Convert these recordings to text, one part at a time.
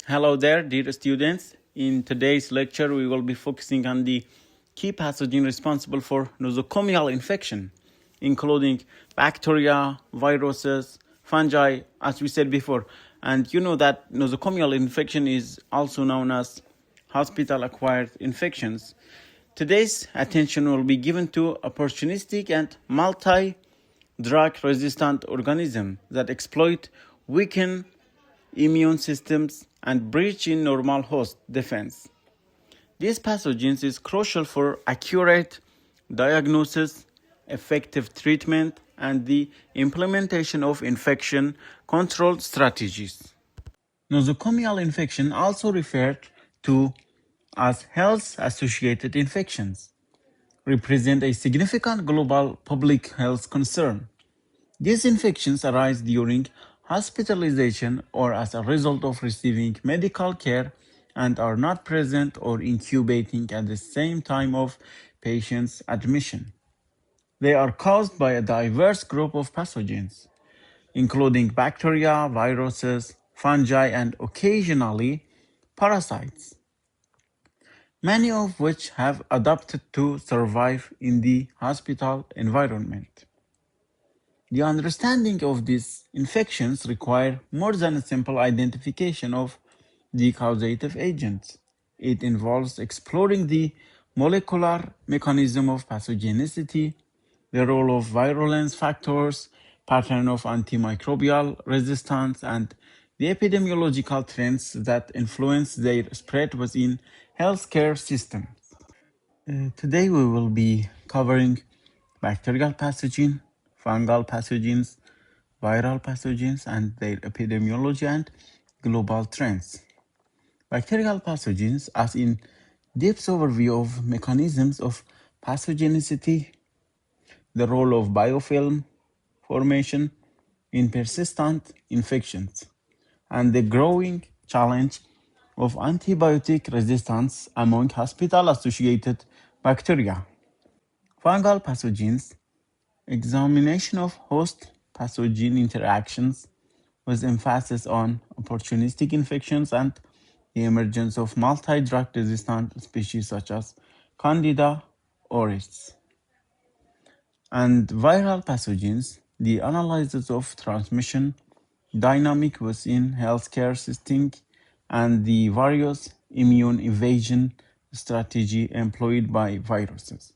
Hello there, dear students. In today's lecture, we will be focusing on the key pathogen responsible for nosocomial infection, including bacteria, viruses, fungi, as we said before. And you know that nosocomial infection is also known as hospital-acquired infections. Today's attention will be given to opportunistic and multi-drug-resistant organisms that exploit, weaken immune systems, and breach in normal host defense. These pathogens is crucial for accurate diagnosis, effective treatment, and the implementation of infection control strategies. Nosocomial infection, also referred to as health-associated infections, represent a significant global public health concern. These infections arise during hospitalization or as a result of receiving medical care and are not present or incubating at the same time of patient's admission. They are caused by a diverse group of pathogens, including bacteria, viruses, fungi, and occasionally parasites, many of which have adapted to survive in the hospital environment. The understanding of these infections require more than a simple identification of the causative agents. It involves exploring the molecular mechanism of pathogenicity, the role of virulence factors, pattern of antimicrobial resistance, and the epidemiological trends that influence their spread within healthcare systems. Today we will be covering bacterial pathogen, fungal pathogens, viral pathogens, and their epidemiology and global trends. Bacterial pathogens, as in depth overview of mechanisms of pathogenicity, the role of biofilm formation in persistent infections, and the growing challenge of antibiotic resistance among hospital-associated bacteria. Fungal pathogens, examination of host pathogen interactions with emphasis on opportunistic infections and the emergence of multi-drug resistant species such as Candida auris. And viral pathogens, the analysis of transmission dynamic within healthcare system and the various immune evasion strategy employed by viruses.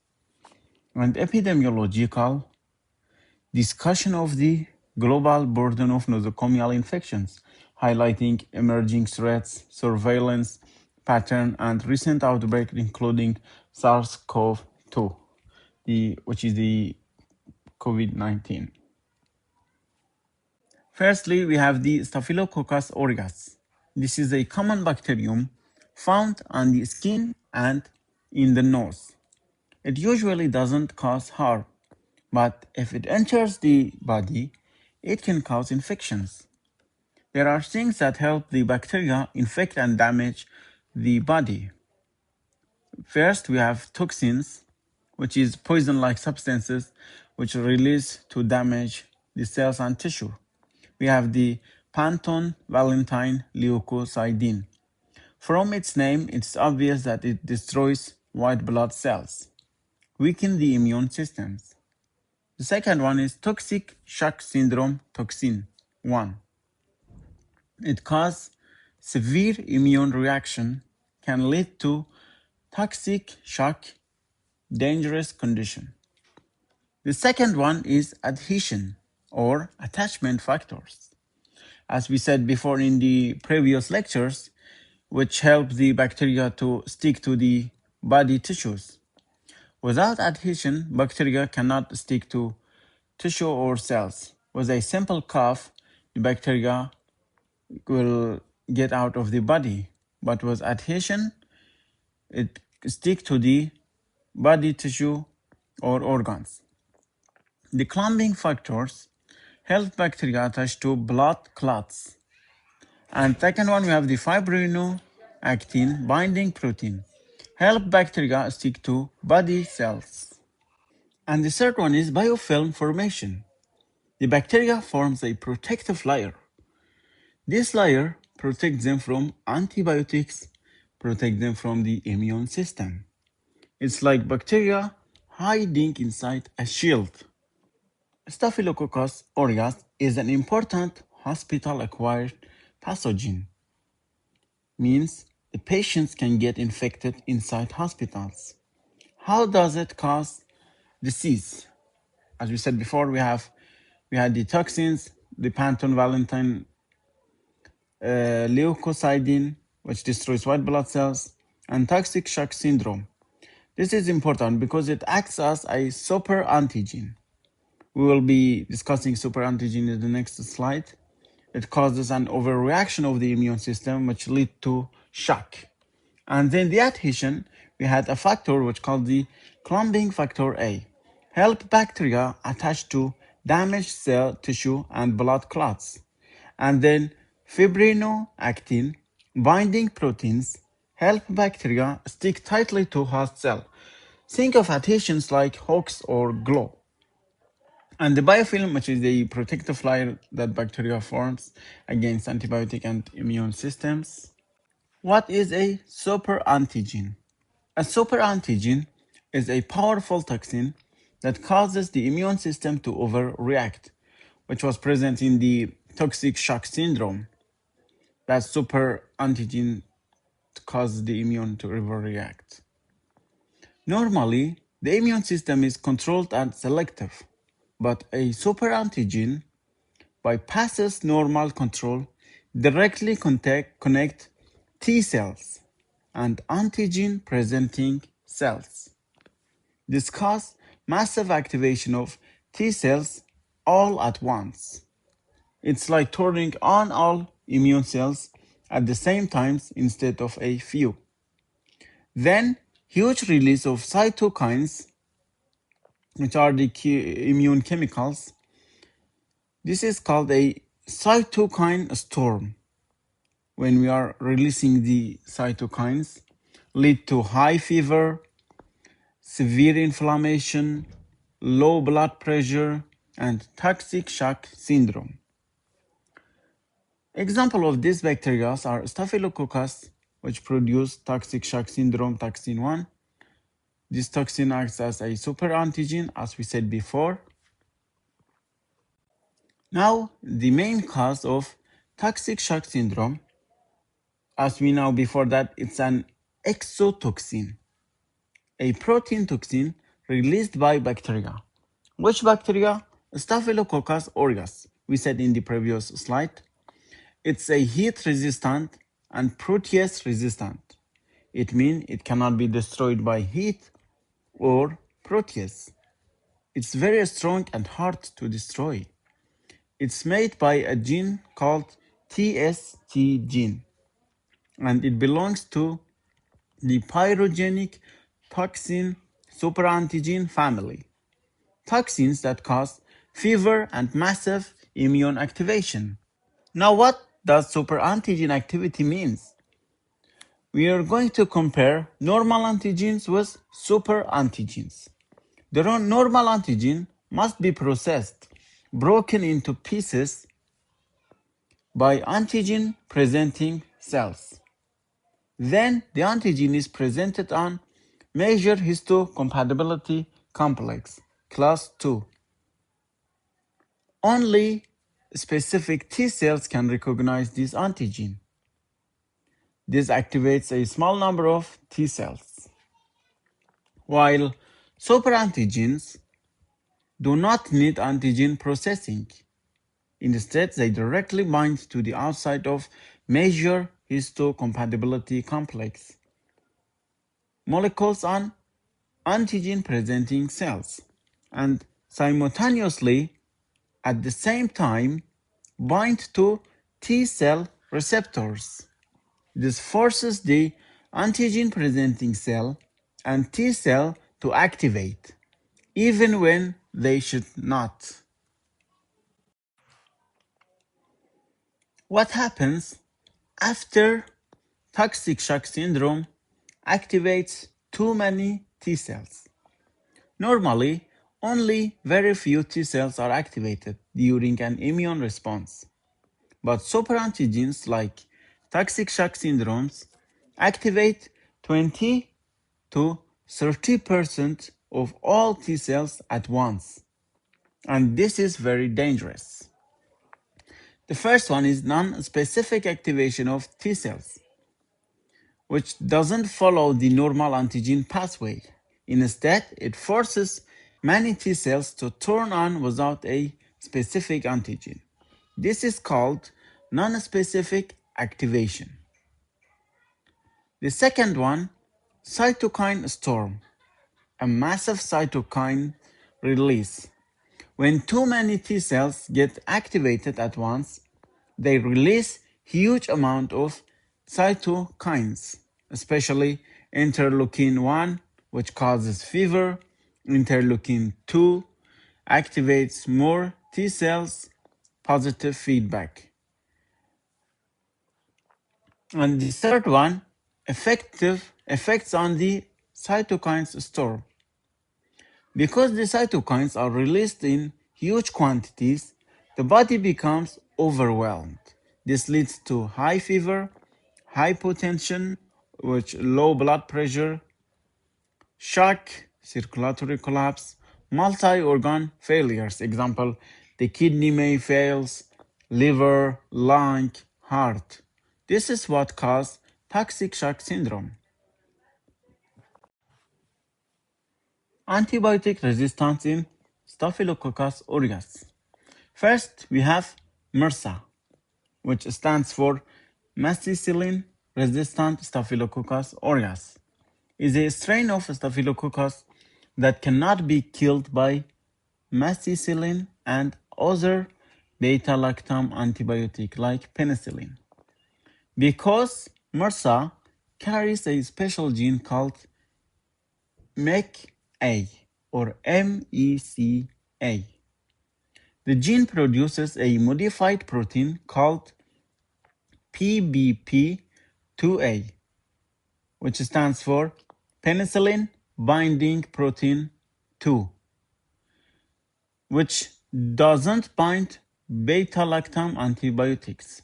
And epidemiological discussion of the global burden of nosocomial infections, highlighting emerging threats, surveillance pattern, and recent outbreaks including SARS-CoV-2, which is the COVID-19. Firstly, we have the Staphylococcus aureus. This is a common bacterium found on the skin and in the nose. It usually doesn't cause harm, but if it enters the body, it can cause infections. There are things that help the bacteria infect and damage the body. First, we have toxins, which is poison-like substances which are released to damage the cells and tissue. We have the Panton-Valentine leukocidin. From its name, it's obvious that it destroys white blood cells, weaken the immune systems. The second one is toxic shock syndrome toxin 1. It causes severe immune reaction, can lead to toxic shock, dangerous condition. The second one is adhesion or attachment factors. As we said before in the previous lectures, which help the bacteria to stick to the body tissues. Without adhesion, bacteria cannot stick to tissue or cells. With a simple cough, the bacteria will get out of the body, but with adhesion, it sticks to the body tissue or organs. The clumping factors help bacteria attach to blood clots. And second one, we have the fibrinoactin binding protein, help bacteria stick to body cells. And the third one is biofilm formation. The bacteria forms a protective layer. This layer protect them from antibiotics, protect them from the immune system. It's like bacteria hiding inside a shield. Staphylococcus aureus is an important hospital-acquired pathogen. Means the patients can get infected inside hospitals. How does it cause disease? As we said before, we had the toxins, the penton-valentine leukocidin, which destroys white blood cells, and toxic shock syndrome. This is important because it acts as a super antigen. We will be discussing super antigen in the next slide. It causes an overreaction of the immune system, which lead to shock. And then the adhesion, we had a factor which called the clumping factor A, help bacteria attach to damaged cell tissue and blood clots. And then fibrinoactin binding proteins help bacteria stick tightly to host cell. Think of adhesions like hooks or glue. And the biofilm, which is the protective layer that bacteria forms against antibiotic and immune systems. What is a superantigen? A superantigen is a powerful toxin that causes the immune system to overreact, which was present in the toxic shock syndrome. That superantigen causes the immune to overreact. Normally, the immune system is controlled and selective, but a superantigen bypasses normal control, directly connect T cells and antigen-presenting cells. This causes massive activation of T cells all at once. It's like turning on all immune cells at the same time instead of a few. Then, huge release of cytokines, which are the immune chemicals. This is called a cytokine storm. When we are releasing the cytokines, lead to high fever, severe inflammation, low blood pressure, and toxic shock syndrome. Example of these bacteria are Staphylococcus, which produce toxic shock syndrome toxin 1. This toxin acts as a superantigen, as we said before. Now, the main cause of toxic shock syndrome, as we know before that, it's an exotoxin, a protein toxin released by bacteria. Which bacteria? Staphylococcus aureus. We said in the previous slide. It's a heat resistant and protease resistant. It means it cannot be destroyed by heat or protease. It's very strong and hard to destroy. It's made by a gene called TST gene, and it belongs to the pyrogenic toxin superantigen family. Toxins that cause fever and massive immune activation. Now, what does superantigen activity means? We are going to compare normal antigens with superantigens. The normal antigen must be processed, broken into pieces by antigen-presenting cells. Then the antigen is presented on major histocompatibility complex, class 2. Only specific T cells can recognize this antigen. This activates a small number of T cells. While superantigens do not need antigen processing. Instead, they directly bind to the outside of major histocompatibility complex molecules on antigen-presenting cells, and simultaneously, at the same time, bind to T cell receptors. This forces the antigen-presenting cell and T cell to activate, even when they should not. What happens after toxic shock syndrome activates too many T cells? Normally, only very few T cells are activated during an immune response. But superantigens like toxic shock syndromes activate 20 to 30% of all T cells at once, and this is very dangerous. The first one is non-specific activation of T cells, which doesn't follow the normal antigen pathway. Instead, it forces many T cells to turn on without a specific antigen. This is called non-specific activation. The second one, cytokine storm, a massive cytokine release. When too many T cells get activated at once, they release huge amount of cytokines, especially interleukin-1, which causes fever. Interleukin-2 activates more T cells, positive feedback. And the third one, effective effects on the cytokines storm. Because the cytokines are released in huge quantities, the body becomes overwhelmed. This leads to high fever, hypotension, which low blood pressure, shock, circulatory collapse, multi-organ failures. Example, the kidney may fails, liver, lung, heart. This is what causes toxic shock syndrome. Antibiotic resistance in Staphylococcus aureus. First, we have MRSA, which stands for methicillin-resistant Staphylococcus aureus. Is a strain of Staphylococcus that cannot be killed by methicillin and other beta-lactam antibiotic like penicillin. Because MRSA carries a special gene called MECA or MECA. The gene produces a modified protein called PBP2A, which stands for penicillin binding protein 2, which doesn't bind beta-lactam antibiotics.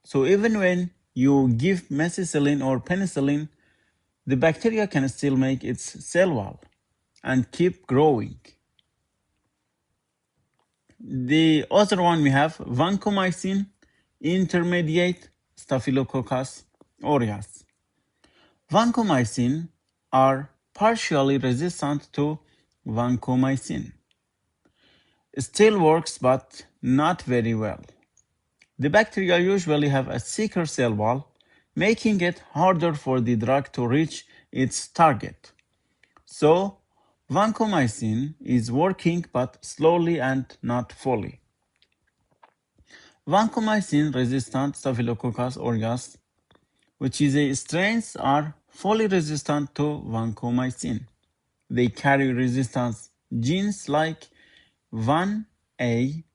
So even when you give methicillin or penicillin, the bacteria can still make its cell wall and keep growing. The other one we have vancomycin intermediate Staphylococcus aureus. Vancomycin are partially resistant to vancomycin. It still works but not very well. The bacteria usually have a thicker cell wall, making it harder for the drug to reach its target. So, vancomycin is working but slowly and not fully. Vancomycin-resistant Staphylococcus aureus, which is a strains, are fully resistant to vancomycin. They carry resistance genes like VAN-A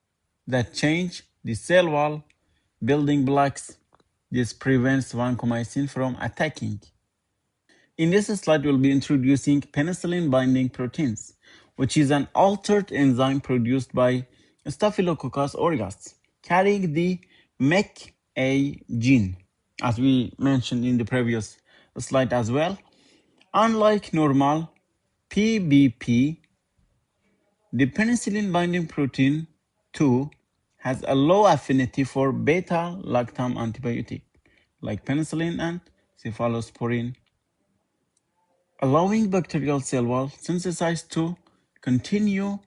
that change the cell wall building blocks. This prevents vancomycin from attacking. In this slide, we'll be introducing penicillin binding proteins, which is an altered enzyme produced by Staphylococcus aureus, carrying the MECA gene, as we mentioned in the previous slide as well. Unlike normal PBP, the penicillin binding protein 2 has a low affinity for beta-lactam antibiotic, like penicillin and cephalosporin, allowing bacterial cell wall synthesis to continue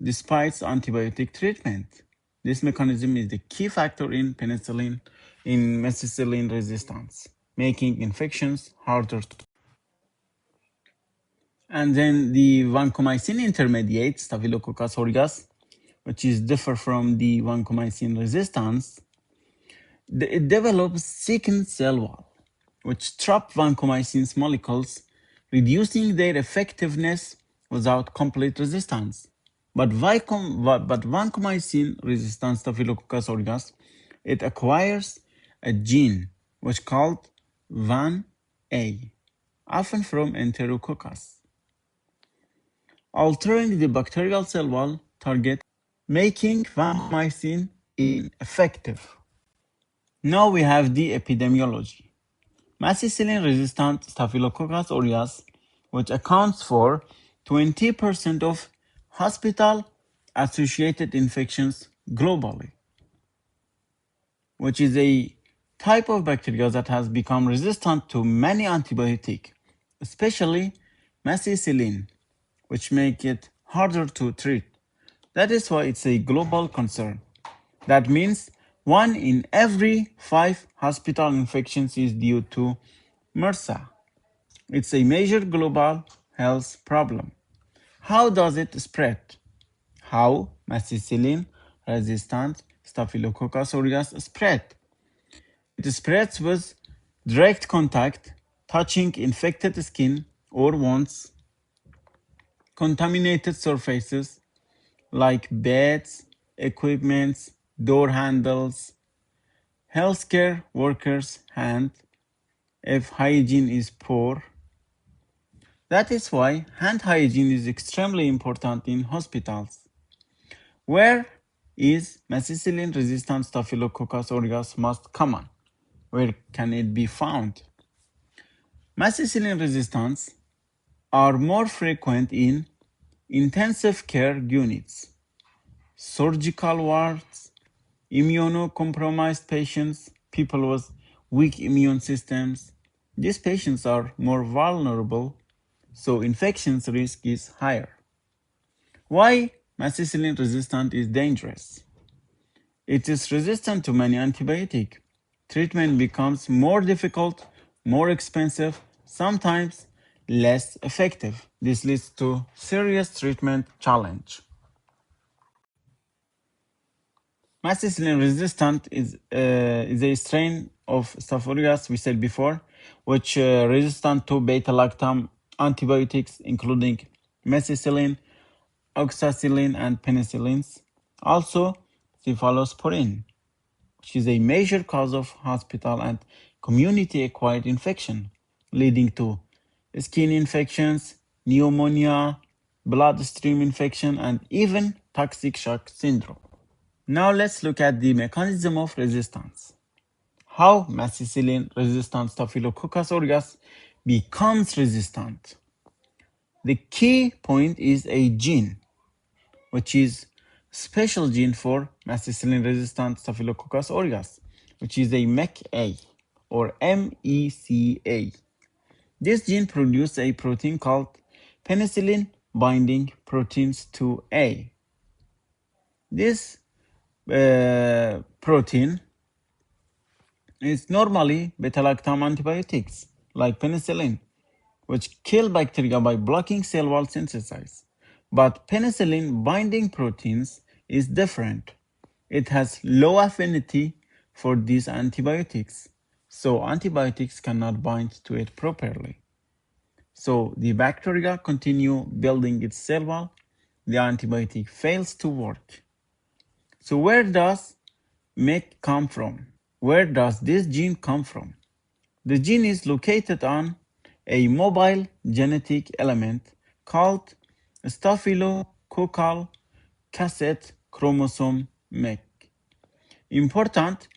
despite antibiotic treatment. This mechanism is the key factor in penicillin in methicillin resistance, making infections harder to. And then the vancomycin intermediate Staphylococcus aureus, which is different from the vancomycin resistance, it develops thickened cell wall, which trap vancomycin's molecules, reducing their effectiveness without complete resistance. But vancomycin-resistant Staphylococcus aureus, it acquires a gene which called VAN-A, often from Enterococcus, altering the bacterial cell wall target, making vancomycin ineffective. Now we have the epidemiology. Methicillin-resistant Staphylococcus aureus, which accounts for 20% of hospital-associated infections globally, which is a type of bacteria that has become resistant to many antibiotics, especially methicillin, which make it harder to treat. That is why it's a global concern. That means 1 in every 5 hospital infections is due to MRSA. It's a major global health problem. How does it spread? How methicillin resistant Staphylococcus aureus spread? It spreads with direct contact, touching infected skin or wounds, contaminated surfaces like beds, equipments, door handles, healthcare workers' hand if hygiene is poor. That is why hand hygiene is extremely important in hospitals. Where is methicillin-resistant Staphylococcus aureus most common? Where can it be found? Methicillin resistance are more frequent in intensive care units, surgical wards, immunocompromised patients, people with weak immune systems. These patients are more vulnerable, so infection risk is higher. Why methicillin resistant is dangerous? It is resistant to many antibiotics. Treatment becomes more difficult, more expensive, sometimes less effective. This leads to serious treatment challenge. Methicillin resistant is a strain of Staph aureus we said before, which resistant to beta-lactam antibiotics including methicillin, oxacillin, and penicillins. Also, cephalosporin, which is a major cause of hospital and community-acquired infection, leading to skin infections, pneumonia, bloodstream infection, and even toxic shock syndrome. Now let's look at the mechanism of resistance. How methicillin-resistant Staphylococcus aureus becomes resistant. The key point is a gene, which is special gene for methicillin-resistant Staphylococcus aureus, which is a MECA or MECA. This gene produces a protein called penicillin binding proteins 2A. This protein is normally beta-lactam antibiotics like penicillin, which kill bacteria by blocking cell wall synthesis. But penicillin binding proteins is different. It has low affinity for these antibiotics, so antibiotics cannot bind to it properly. So the bacteria continue building its cell wall, the antibiotic fails to work. So where does MEC come from? Where does this gene come from? The gene is located on a mobile genetic element called staphylococcal cassette chromosome MEC. Important,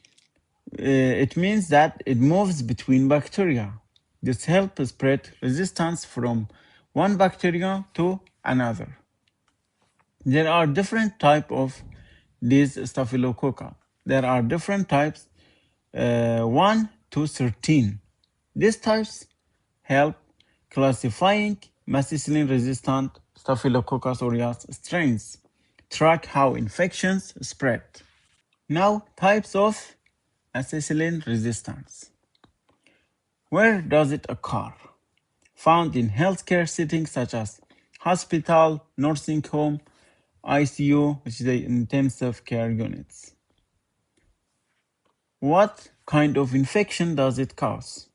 it means that it moves between bacteria. This helps spread resistance from one bacteria to another. There are different types of these staphylococca. There are different types, 1 to 13. These types help classifying methicillin-resistant Staphylococcus aureus strains, track how infections spread. Now, types of methicillin resistance. Where does it occur? Found in healthcare settings such as hospital, nursing home, ICU, which is the intensive care units. What kind of infection does it cause?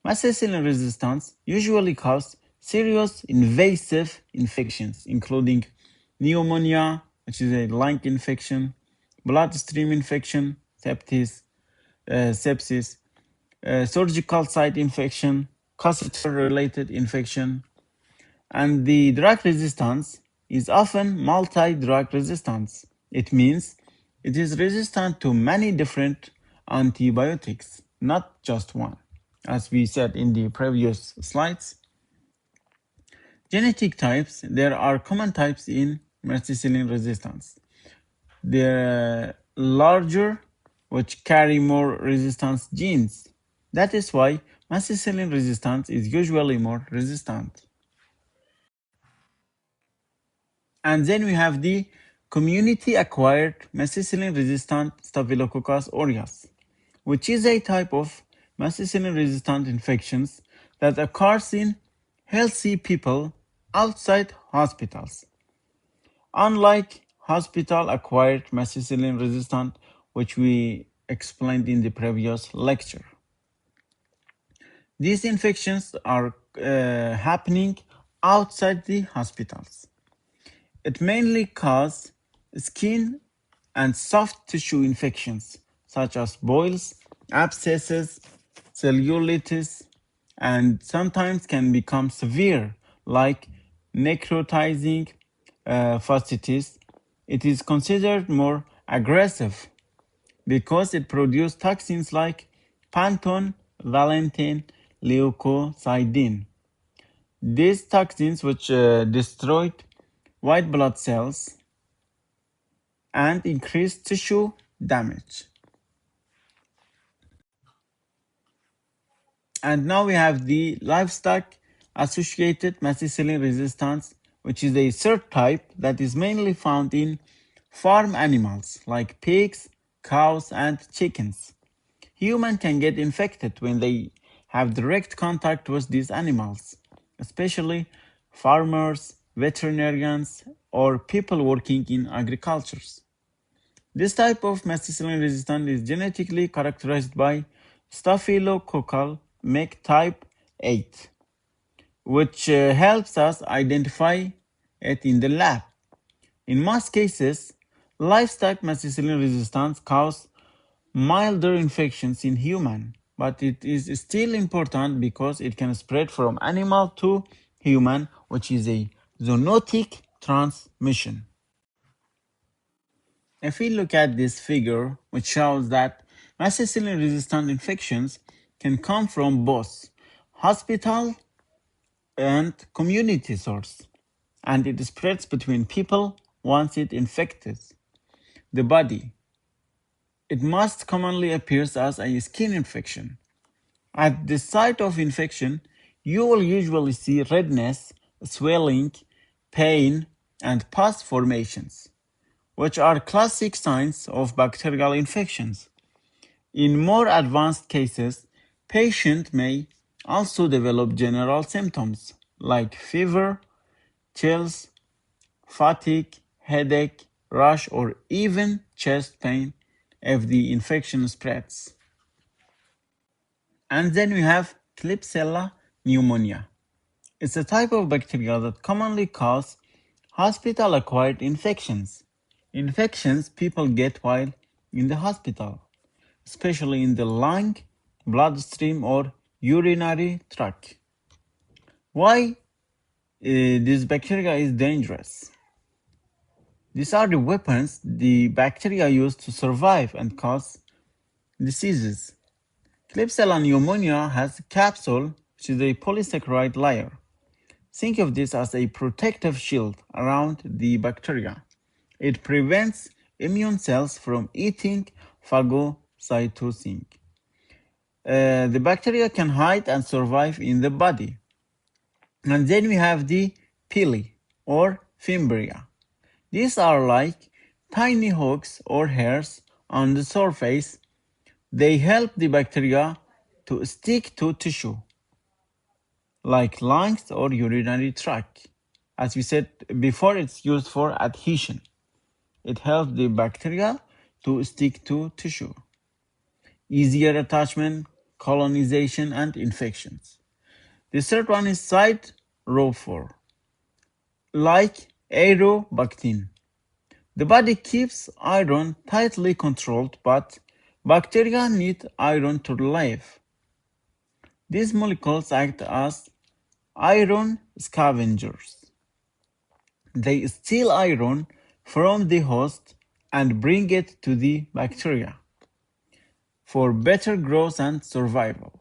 Methicillin resistance usually causes serious invasive infections, including pneumonia, which is a lung infection, bloodstream infection, sepsis, surgical site infection, catheter-related infection, and the drug resistance is often multi-drug resistance. It means it is resistant to many different antibiotics, not just one. As we said in the previous slides, genetic types, there are common types in methicillin resistance. They're larger, which carry more resistance genes. That is why methicillin resistance is usually more resistant. And then we have the community-acquired methicillin-resistant Staphylococcus aureus, which is a type of methicillin-resistant infections that occurs in healthy people outside hospitals. Unlike hospital-acquired methicillin-resistant, which we explained in the previous lecture. These infections are happening outside the hospitals. It mainly causes skin and soft tissue infections such as boils, abscesses, cellulitis, and sometimes can become severe like necrotizing fasciitis. It is considered more aggressive because it produces toxins like panton, valentin, leukocidin. These toxins which destroyed white blood cells and increase tissue damage. And now we have the livestock associated methicillin resistance, which is a third type that is mainly found in farm animals like pigs, cows, and chickens. Humans can get infected when they have direct contact with these animals, especially farmers, veterinarians, or people working in agriculture. This type of methicillin resistance is genetically characterized by staphylococcal MIC type 8, which helps us identify it in the lab. In most cases, livestock methicillin resistance causes milder infections in humans, but it is still important because it can spread from animal to human, which is a zoonotic transmission. If we look at this figure, which shows that methicillin-resistant infections can come from both hospital and community source, and it spreads between people once it infects the body. It most commonly appears as a skin infection. At the site of infection, you will usually see redness, swelling, pain, and pus formations, which are classic signs of bacterial infections. In more advanced cases, patients may also develop general symptoms like fever, chills, fatigue, headache, rash, or even chest pain if the infection spreads. And then we have Klebsiella pneumonia. It's a type of bacteria that commonly causes hospital-acquired infections. Infections people get while in the hospital, especially in the lung, bloodstream, or urinary tract. Why this bacteria is dangerous? These are the weapons the bacteria use to survive and cause diseases. Klebsiella pneumonia has a capsule, which is a polysaccharide layer. Think of this as a protective shield around the bacteria. It prevents immune cells from eating phagocytosing. The bacteria can hide and survive in the body. And then we have the pili or fimbria. These are like tiny hooks or hairs on the surface. They help the bacteria to stick to tissue, like lungs or urinary tract. As we said before, it's used for adhesion. It helps the bacteria to stick to tissue. Easier attachment, colonization, and infections. The third one is siderophore, like aerobactin. The body keeps iron tightly controlled, but bacteria need iron to live. These molecules act as iron scavengers. They steal iron from the host and bring it to the bacteria. for better growth and survival.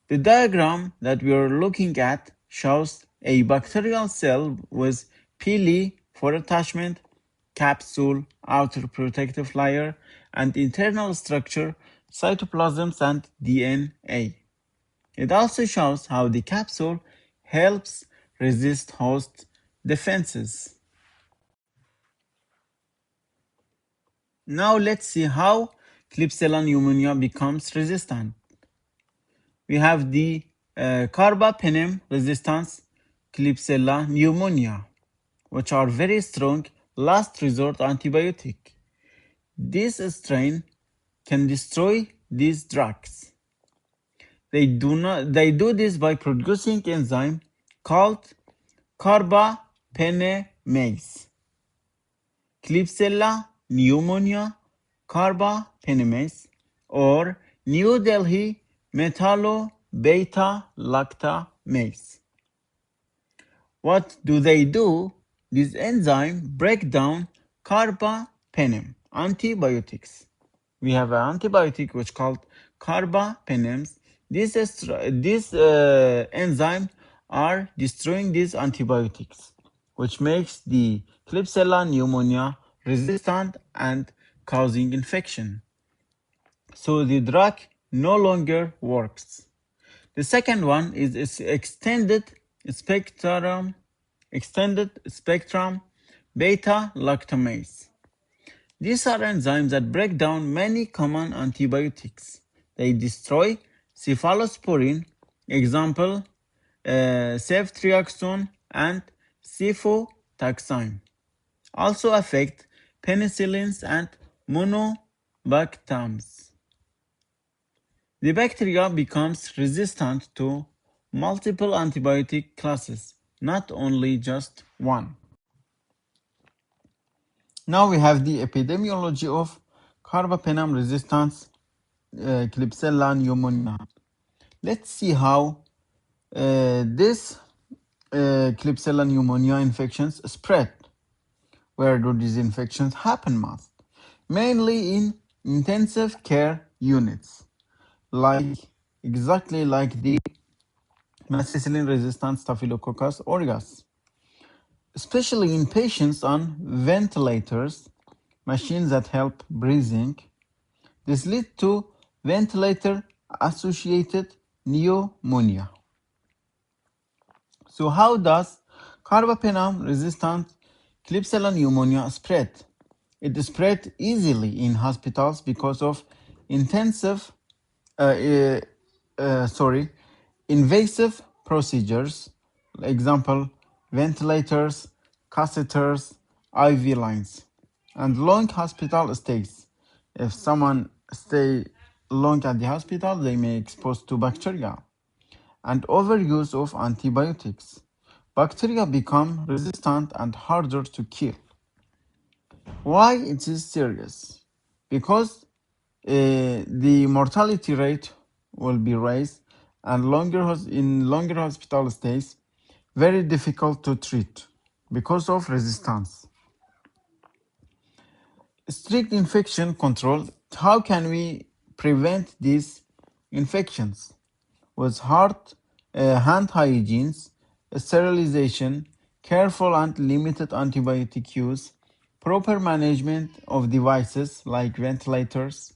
The diagram that we are looking at shows a bacterial cell with pili for attachment, capsule, outer protective layer, and internal structure, cytoplasms and DNA. It also shows how the capsule helps resist host defenses. Now let's see how Klebsiella pneumonia becomes resistant. We have the carbapenem resistance Klebsiella pneumonia, which are very strong last resort antibiotic. This strain can destroy these drugs. They do this by producing enzyme called carbapenemase. Klebsiella pneumonia carbapenemase or New Delhi metallo-beta-lactamase. What do? This enzyme break down carbapenem antibiotics. We have an antibiotic which called carbapenems. These enzymes are destroying these antibiotics, which makes the Klebsiella pneumonia resistant and causing infection. So the drug no longer works. The second one is extended spectrum beta lactamase. These are enzymes that break down many common antibiotics. They destroy cephalosporin, example ceftriaxone and cefotaxime. Also affect penicillins and monobactams. The bacteria becomes resistant to multiple antibiotic classes, not only just one. Now we have the epidemiology of carbapenem resistance Klebsiella pneumonia. Let's see how this Klebsiella pneumonia infections spread. Where do these infections happen most? Mainly in intensive care units, exactly like the methicillin-resistant Staphylococcus aureus, especially in patients on ventilators, machines that help breathing. This leads to ventilator-associated pneumonia. So how does carbapenem-resistant Klebsiella pneumonia spread? It spread easily in hospitals because of invasive procedures, example, ventilators, catheters, IV lines, and long hospital stays. If someone stay long at the hospital, they may expose to bacteria. And overuse of antibiotics. Bacteria become resistant and harder to kill. Why it is serious? Because the mortality rate will be raised and in longer hospital stays, very difficult to treat because of resistance. Strict infection control. How can we prevent these infections? With hand hygiene, sterilization, careful and limited antibiotic use, proper management of devices like ventilators,